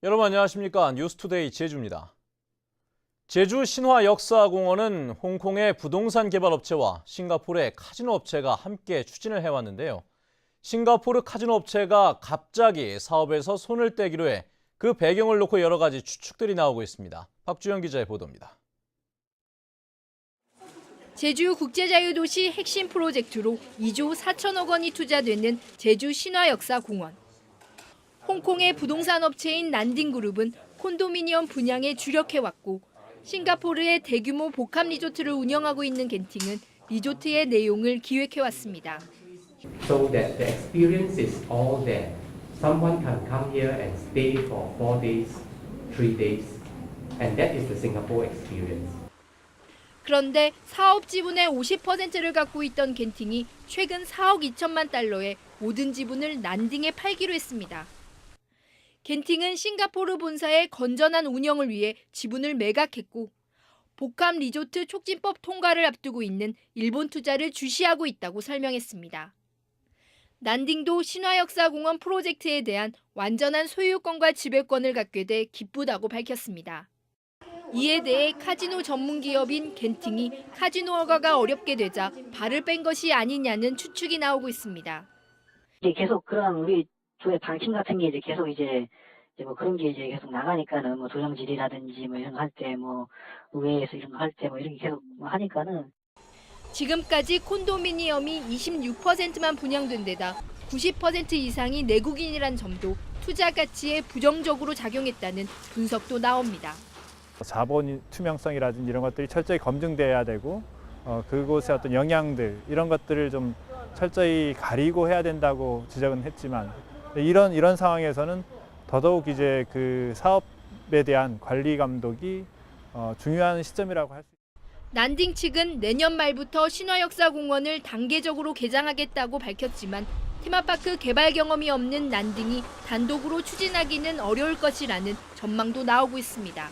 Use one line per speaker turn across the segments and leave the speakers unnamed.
여러분 안녕하십니까? 뉴스투데이 제주입니다. 제주 신화역사공원은 홍콩의 부동산 개발 업체와 싱가포르의 카지노 업체가 함께 추진을 해왔는데요. 싱가포르 카지노 업체가 갑자기 사업에서 손을 떼기로 해 그 배경을 놓고 여러 가지 추측들이 나오고 있습니다. 박주영 기자의 보도입니다.
제주 국제자유도시 핵심 프로젝트로 2조 4천억 원이 투자되는 제주 신화역사공원. 홍콩의 부동산 업체인 난딩그룹은 콘도미니엄 분양에 주력해왔고 싱가포르의 대규모 복합 리조트를 운영하고 있는 겐팅은 리조트의 내용을 기획해왔습니다.
So that the experience is all there. Someone can come here and stay for 4 days, 3 days, and that is the Singapore experience.
그런데 사업 지분의 50%를 갖고 있던 겐팅이 최근 4억 2천만 달러의 모든 지분을 난딩에 팔기로 했습니다. 겐팅은 싱가포르 본사의 건전한 운영을 위해 지분을 매각했고 복합 리조트 촉진법 통과를 앞두고 있는 일본 투자를 주시하고 있다고 설명했습니다. 난딩도 신화역사공원 프로젝트에 대한 완전한 소유권과 지배권을 갖게 돼 기쁘다고 밝혔습니다. 이에 대해 카지노 전문 기업인 겐팅이 카지노 허가가 어렵게 되자 발을 뺀 것이 아니냐는 추측이 나오고 있습니다.
이제 계속 그런 우리 조의 방침 같은 게 이제 계속 이제 뭐 그런 게 이제 계속 나가니까는 뭐 도장질이라든지 뭐 이런 거 할 때 뭐 의회에서 이런 거 할 때 뭐 이렇게 계속 뭐 하니까는
지금까지 콘도미니엄이 26%만 분양된 데다 90% 이상이 내국인이란 점도 투자 가치에 부정적으로 작용했다는 분석도 나옵니다.
자본 투명성이라든지 이런 것들이 철저히 검증돼야 되고 그곳의 어떤 영향들 이런 것들을 좀 철저히 가리고 해야 된다고 지적은 했지만 이런 상황에서는 더더욱 이제 그 사업에 대한 관리 감독이 중요한 시점이라고 할 수 있습니다.
난딩 측은 내년 말부터 신화역사공원을 단계적으로 개장하겠다고 밝혔지만 테마파크 개발 경험이 없는 난딩이 단독으로 추진하기는 어려울 것이라는 전망도 나오고 있습니다.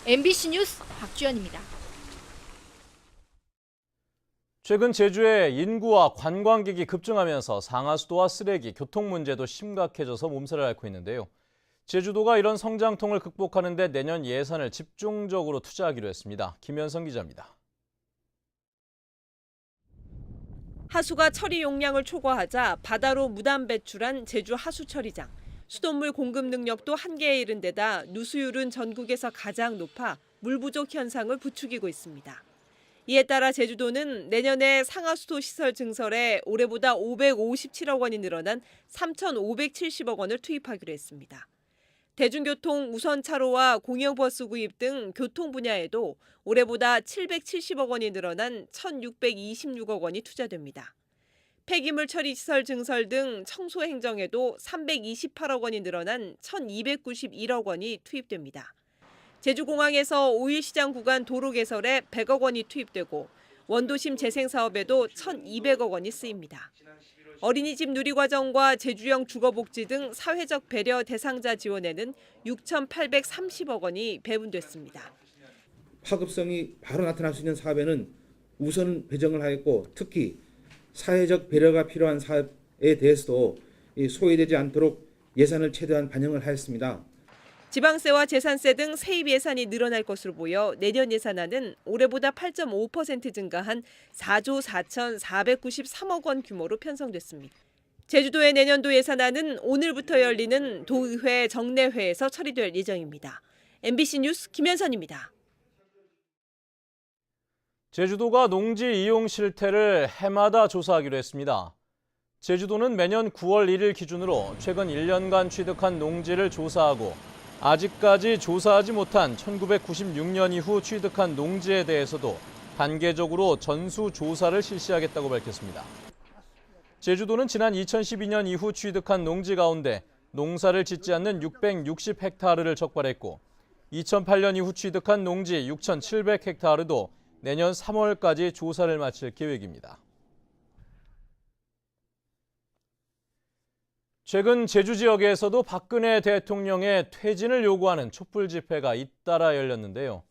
MBC 뉴스 박주연입니다.
최근 제주의 인구와 관광객이 급증하면서 상하수도와 쓰레기, 교통 문제도 심각해져서 몸살을 앓고 있는데요. 제주도가 이런 성장통을 극복하는 데 내년 예산을 집중적으로 투자하기로 했습니다. 김현성 기자입니다.
하수가 처리 용량을 초과하자 바다로 무단 배출한 제주 하수처리장. 수돗물 공급 능력도 한계에 이른 데다 누수율은 전국에서 가장 높아 물 부족 현상을 부추기고 있습니다. 이에 따라 제주도는 내년에 상하수도 시설 증설에 올해보다 557억 원이 늘어난 3,570억 원을 투입하기로 했습니다. 대중교통 우선차로와 공영버스 구입 등 교통 분야에도 올해보다 770억 원이 늘어난 1,626억 원이 투자됩니다. 폐기물 처리 시설 증설 등 청소 행정에도 328억 원이 늘어난 1,291억 원이 투입됩니다. 제주공항에서 오일시장 구간 도로 개설에 100억 원이 투입되고 원도심 재생 사업에도 1,200억 원이 쓰입니다. 어린이집 누리과정과 제주형 주거복지 등 사회적 배려 대상자 지원에는 6,830억 원이 배분됐습니다.
파급성이 바로 나타날 수 있는 사업에는 우선 배정을 하였고 특히 사회적 배려가 필요한 사업에 대해서도 소외되지 않도록 예산을 최대한 반영을 하였습니다.
지방세와 재산세 등 세입 예산이 늘어날 것으로 보여 내년 예산안은 올해보다 8.5% 증가한 4조 4,493억 원 규모로 편성됐습니다. 제주도의 내년도 예산안은 오늘부터 열리는 도의회 정례회에서 처리될 예정입니다. MBC 뉴스 김현선입니다.
제주도가 농지 이용 실태를 해마다 조사하기로 했습니다. 제주도는 매년 9월 1일 기준으로 최근 1년간 취득한 농지를 조사하고 아직까지 조사하지 못한 1996년 이후 취득한 농지에 대해서도 단계적으로 전수 조사를 실시하겠다고 밝혔습니다. 제주도는 지난 2012년 이후 취득한 농지 가운데 농사를 짓지 않는 660헥타르를 적발했고 2008년 이후 취득한 농지 6,700헥타르도 내년 3월까지 조사를 마칠 계획입니다. 최근 제주 지역에서도 박근혜 대통령의 퇴진을 요구하는 촛불 집회가 잇따라 열렸는데요.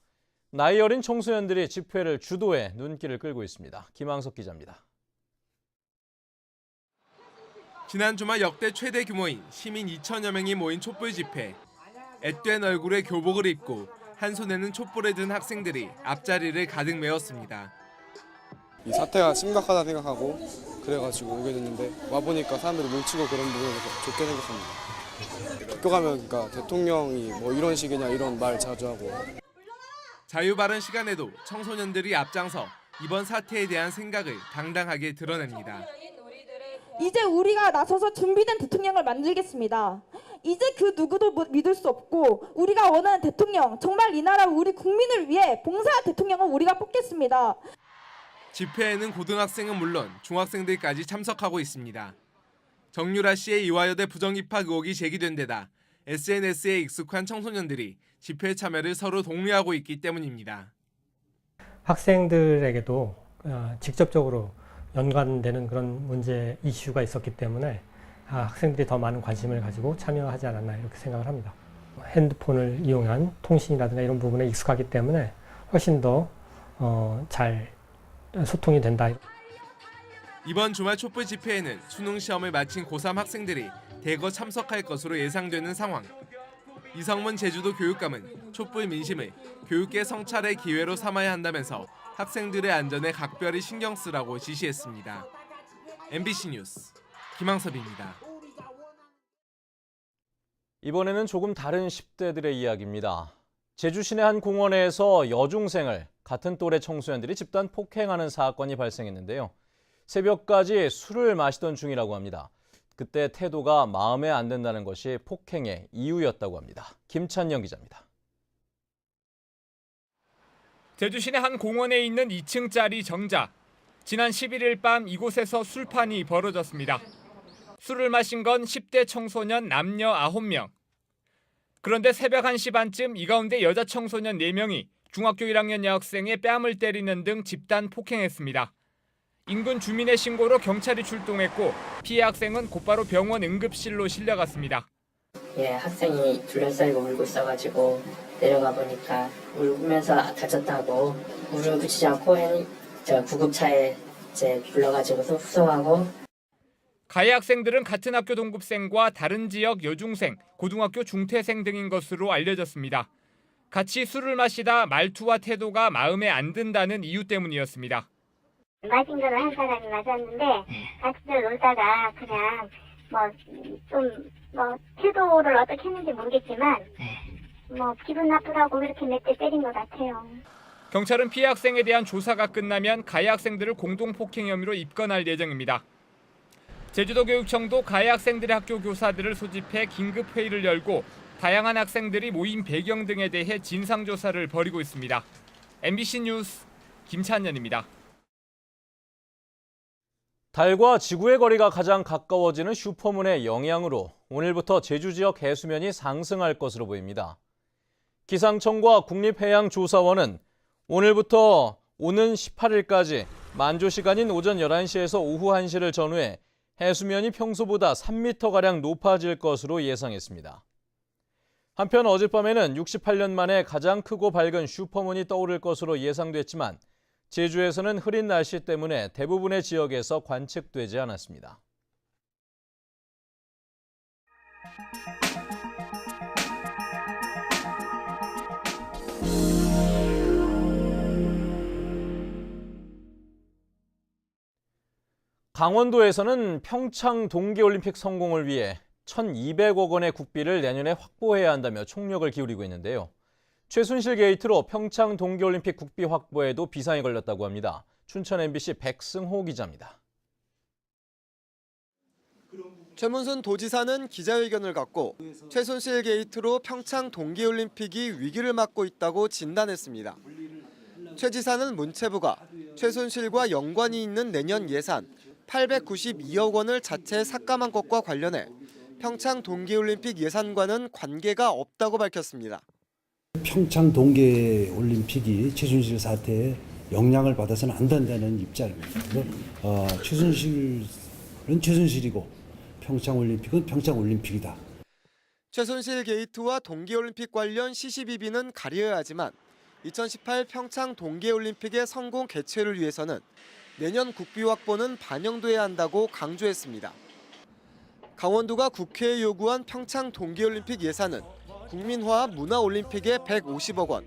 나이 어린 청소년들이 집회를 주도해 눈길을 끌고 있습니다. 김항석 기자입니다.
지난 주말 역대 최대 규모인 시민 2천여 명이 모인 촛불 집회. 앳된 얼굴에 교복을 입고 한 손에는 촛불을 든 학생들이 앞자리를 가득 메웠습니다.
이 사태가 심각하다 생각하고 그래가지고 오게 됐는데 와보니까 사람들이 뭉치고 그런 부분에서 좋게 생각합니다. 학교 가면 그러니까 대통령이 뭐 이런 식이냐 이런 말 자주 하고.
자유 발언 시간에도 청소년들이 앞장서 이번 사태에 대한 생각을 당당하게 드러냅니다.
이제 우리가 나서서 준비된 대통령을 만들겠습니다. 이제 그 누구도 믿을 수 없고 우리가 원하는 대통령, 정말 이 나라 우리 국민을 위해 봉사할 대통령을 우리가 뽑겠습니다.
집회에는 고등학생은 물론 중학생들까지 참석하고 있습니다. 정유라 씨의 이화여대 부정입학 의혹이 제기된 데다 SNS에 익숙한 청소년들이 집회 참여를 서로 독려하고 있기 때문입니다.
학생들에게도 직접적으로 연관되는 그런 문제 이슈가 있었기 때문에 학생들이 더 많은 관심을 가지고 참여하지 않았나 이렇게 생각을 합니다. 핸드폰을 이용한 통신이라든가 이런 부분에 익숙하기 때문에 훨씬 더 잘 소통이 된다.
이번 주말 촛불 집회에는 수능 시험을 마친 고3 학생들이 대거 참석할 것으로 예상되는 상황. 이성문 제주도 교육감은 촛불 민심을 교육계 성찰의 기회로 삼아야 한다면서 학생들의 안전에 각별히 신경 쓰라고 지시했습니다. MBC 뉴스 김항섭입니다.
이번에는 조금 다른 10대들의 이야기입니다. 제주 시내 한 공원에서 여중생을 같은 또래 청소년들이 집단 폭행하는 사건이 발생했는데요. 새벽까지 술을 마시던 중이라고 합니다. 그때 태도가 마음에 안 든다는 것이 폭행의 이유였다고 합니다. 김찬영 기자입니다.
제주 시내 한 공원에 있는 2층짜리 정자. 지난 11일 밤 이곳에서 술판이 벌어졌습니다. 술을 마신 건 10대 청소년 남녀 9명. 그런데 새벽 1시 반쯤 이 가운데 여자 청소년 4명이 중학교 1학년 여학생의 뺨을 때리는 등 집단 폭행했습니다. 인근 주민의 신고로 경찰이 출동했고 피해 학생은 곧바로 병원 응급실로 실려갔습니다.
학생이 둘러싸이고 울고 있어가지고 내려가 보니까 울면서 다쳤다고 물을 붙이지 않고 제가 구급차에 불러가지고서 후송하고.
가해 학생들은 같은 학교 동급생과 다른 지역 여중생, 고등학교 중퇴생 등인 것으로 알려졌습니다. 같이 술을 마시다 말투와 태도가 마음에 안 든다는 이유 때문이었습니다.
마신 거는 한 사람이 맞았는데 같이 놀다가 그냥 태도를 어떻게 했는지 모르겠지만 기분 나쁘다고 그렇게 몇 대 때린 것 같아요.
경찰은 피해 학생에 대한 조사가 끝나면 가해 학생들을 공동폭행 혐의로 입건할 예정입니다. 제주도교육청도 가해 학생들의 학교 교사들을 소집해 긴급 회의를 열고 다양한 학생들이 모임 배경 등에 대해 진상조사를 벌이고 있습니다. MBC 뉴스 김찬현입니다.
달과 지구의 거리가 가장 가까워지는 슈퍼문의 영향으로 오늘부터 제주 지역 해수면이 상승할 것으로 보입니다. 기상청과 국립해양조사원은 오늘부터 오는 18일까지 만조 시간인 오전 11시에서 오후 1시를 전후해 해수면이 평소보다 3m가량 높아질 것으로 예상했습니다. 한편 어젯밤에는 68년 만에 가장 크고 밝은 슈퍼문이 떠오를 것으로 예상됐지만 제주에서는 흐린 날씨 때문에 대부분의 지역에서 관측되지 않았습니다. 강원도에서는 평창 동계올림픽 성공을 위해 1,200억 원의 국비를 내년에 확보해야 한다며 총력을 기울이고 있는데요. 최순실 게이트로 평창 동계올림픽 국비 확보에도 비상이 걸렸다고 합니다. 춘천 MBC 백승호 기자입니다.
최문순 도지사는 기자회견을 갖고 최순실 게이트로 평창 동계올림픽이 위기를 맞고 있다고 진단했습니다. 최 지사는 문체부가 최순실과 연관이 있는 내년 예산 892억 원을 자체 삭감한 것과 관련해 평창 동계올림픽 예산과는 관계가 없다고 밝혔습니다.
평창 동계올림픽이 최순실 사태에 영향을 받아서는 안 된다는 입장입니다. 최순실은 최순실이고 평창올림픽은 평창올림픽이다.
최순실 게이트와 동계올림픽 관련 시시비비는 가려야 하지만 2018 평창 동계올림픽의 성공 개최를 위해서는 내년 국비 확보는 반영돼야 한다고 강조했습니다. 강원도가 국회에 요구한 평창 동계올림픽 예산은 국민화합 문화올림픽에 150억 원,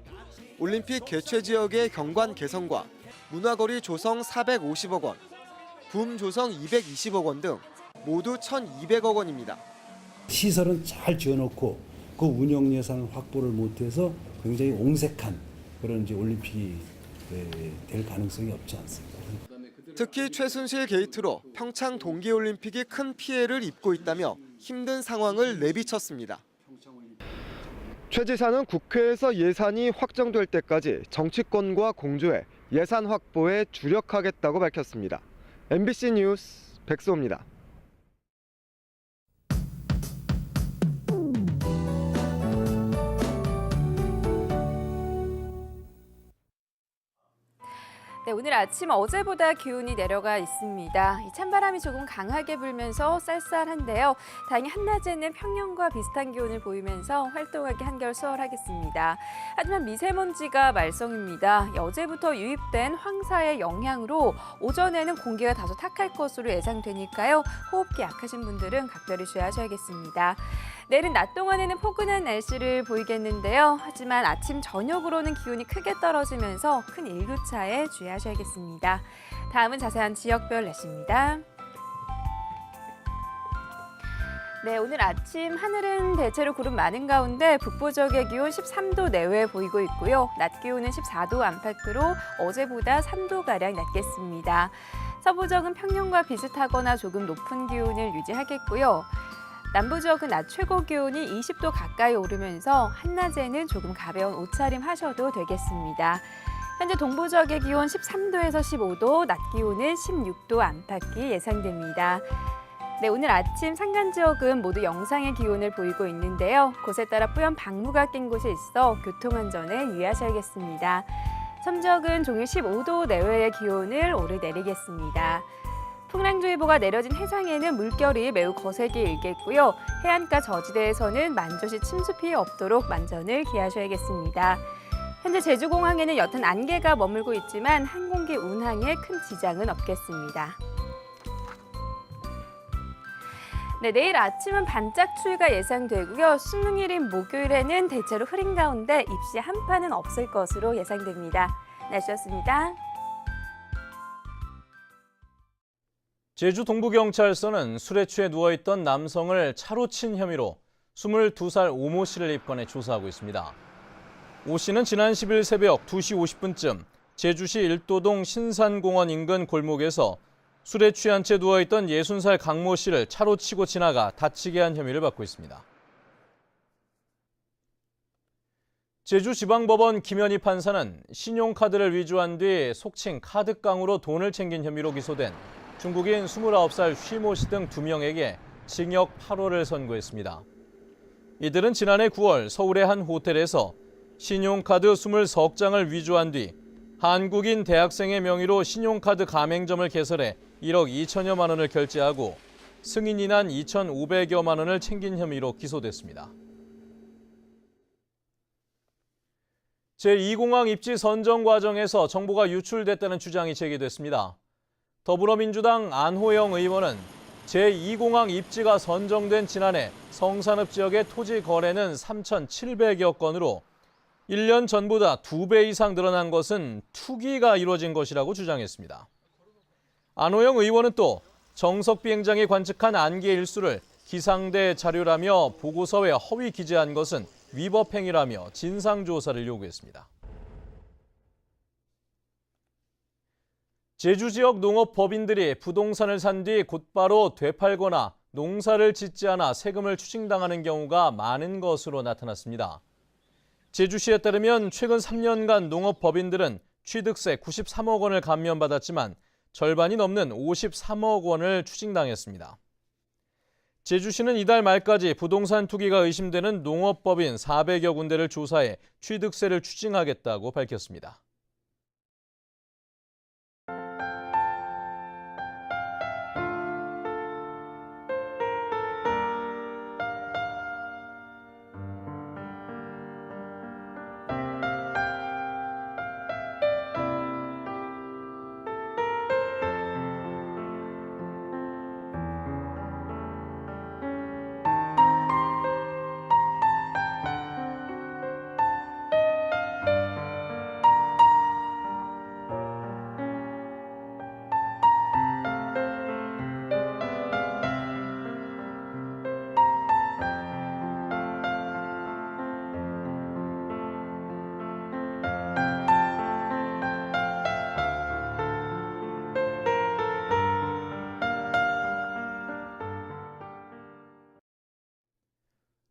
올림픽 개최 지역의 경관 개선과 문화거리 조성 450억 원, 붐 조성 220억 원 등 모두 1,200억 원입니다.
시설은 잘 지어놓고 그 운영 예산 확보를 못해서 굉장히 옹색한 그런 이제 올림픽이 될 가능성이 없지 않습니다.
특히 최순실 게이트로 평창 동계올림픽이 큰 피해를 입고 있다며 힘든 상황을 내비쳤습니다. 최 지사는 국회에서 예산이 확정될 때까지 정치권과 공조해 예산 확보에 주력하겠다고 밝혔습니다. MBC 뉴스 백수호입니다.
네, 오늘 아침 어제보다 기온이 내려가 있습니다. 이 찬바람이 조금 강하게 불면서 쌀쌀한데요. 다행히 한낮에는 평년과 비슷한 기온을 보이면서 활동하기 한결 수월하겠습니다. 하지만 미세먼지가 말썽입니다. 어제부터 유입된 황사의 영향으로 오전에는 공기가 다소 탁할 것으로 예상되니까요. 호흡기 약하신 분들은 각별히 주의하셔야겠습니다. 내일은 낮 동안에는 포근한 날씨를 보이겠는데요. 하지만 아침 저녁으로는 기온이 크게 떨어지면서 큰 일교차에 주의하셔야겠습니다. 다음은 자세한 지역별 날씨입니다. 네, 오늘 아침 하늘은 대체로 구름 많은 가운데 북부 지역의 기온 13도 내외 보이고 있고요. 낮 기온은 14도 안팎으로 어제보다 3도가량 낮겠습니다. 서부 지역은 평년과 비슷하거나 조금 높은 기온을 유지하겠고요. 남부 지역은 낮 최고 기온이 20도 가까이 오르면서 한낮에는 조금 가벼운 옷차림 하셔도 되겠습니다. 현재 동부 지역의 기온 13도에서 15도, 낮 기온은 16도 안팎이 예상됩니다. 네, 오늘 아침 산간 지역은 모두 영상의 기온을 보이고 있는데요. 곳에 따라 뿌연 방무가 낀 곳이 있어 교통안전에 유의하셔야겠습니다. 섬 지역은 종일 15도 내외의 기온을 오르내리겠습니다. 풍랑주의보가 내려진 해상에는 물결이 매우 거세게 일겠고요. 해안가 저지대에서는 만조시 침수 피해 없도록 만전을 기하셔야겠습니다. 현재 제주공항에는 옅은 안개가 머물고 있지만 항공기 운항에 큰 지장은 없겠습니다. 네, 내일 아침은 반짝 추위가 예상되고요. 수능일인 목요일에는 대체로 흐린 가운데 입시 한파는 없을 것으로 예상됩니다. 날씨였습니다.
제주 동부경찰서는 술에 취해 누워있던 남성을 차로 친 혐의로 22살 오모 씨를 입건해 조사하고 있습니다. 오 씨는 지난 10일 새벽 2시 50분쯤 제주시 일도동 신산공원 인근 골목에서 술에 취한 채 누워있던 60살 강모 씨를 차로 치고 지나가 다치게 한 혐의를 받고 있습니다. 제주지방법원 김현희 판사는 신용카드를 위조한 뒤 속칭 카드깡으로 돈을 챙긴 혐의로 기소된 중국인 29살 쉬모 씨 등 2명에게 징역 8월을 선고했습니다. 이들은 지난해 9월 서울의 한 호텔에서 신용카드 23장을 위조한 뒤 한국인 대학생의 명의로 신용카드 가맹점을 개설해 1억 2천여만 원을 결제하고 승인이 난 2,500여만 원을 챙긴 혐의로 기소됐습니다. 제2공항 입지 선정 과정에서 정보가 유출됐다는 주장이 제기됐습니다. 더불어민주당 안호영 의원은 제2공항 입지가 선정된 지난해 성산읍 지역의 토지 거래는 3,700여 건으로 1년 전보다 2배 이상 늘어난 것은 투기가 이루어진 것이라고 주장했습니다. 안호영 의원은 또 정석 비행장이 관측한 안개 일수를 기상대 자료라며 보고서에 허위 기재한 것은 위법 행위라며 진상조사를 요구했습니다. 제주 지역 농업법인들이 부동산을 산 뒤 곧바로 되팔거나 농사를 짓지 않아 세금을 추징당하는 경우가 많은 것으로 나타났습니다. 제주시에 따르면 최근 3년간 농업법인들은 취득세 93억 원을 감면받았지만 절반이 넘는 53억 원을 추징당했습니다. 제주시는 이달 말까지 부동산 투기가 의심되는 농업법인 400여 군데를 조사해 취득세를 추징하겠다고 밝혔습니다.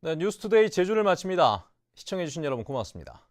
네, 뉴스투데이 제주를 마칩니다. 시청해주신 여러분 고맙습니다.